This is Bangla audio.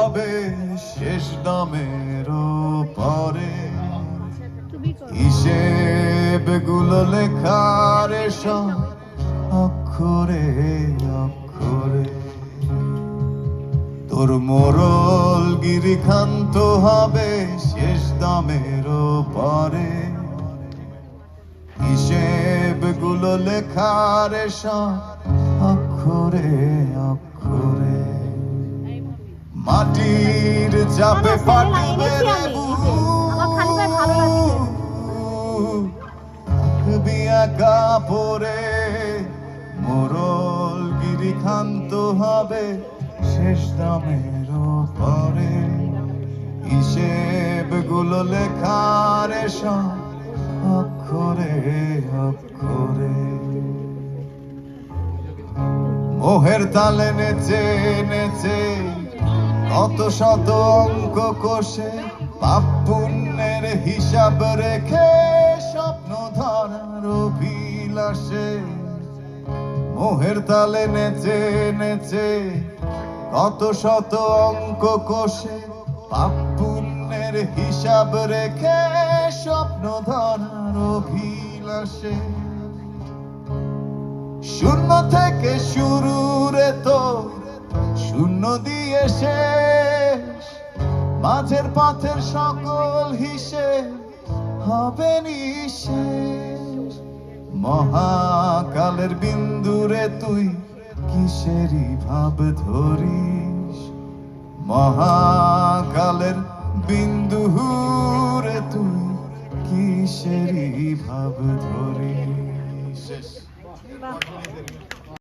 হবে শেষ দামের পরে, হিসেব গুলো লেখার সব অক্ষরে অক্ষরে। তোর মোরল গিরি ক্ষান্ত হবে শেষ দামের পরে, হিসেব গুলো লেখার সব অক্ষরে অক্ষরে। মাটির চাপে ফাটবে রে বিয়াকা পরে, মোরল গিরি ক্ষান্ত হবে শেষ দামের পরে, হিসেব গুলো লেখার সব অক্ষরে অক্ষরে। মোহের তালে নেচে নেচে কত শত অঙ্ক কষে, পাপ পুণ্যের হিসাব রেখে স্বপ্ন ধরার অভিলাষে। মোহের তালে নেচে নেচে কত শত অঙ্ক কষে, পাপ পুণ্যের হিসাব রেখে স্বপ্ন ধরার অভিলাষে। শূন্য থেকে শুরু রে তো শূন্য দিয়ে শেষ, মাঝের পথের সকল হিসেব হবে নিঃশেষ। মহাকালের বিন্দুরে তুই কিসেরই ভাব ধরিস, মহাকালের বিন্দু রে তুই কিসেরই ভাব ধরিস।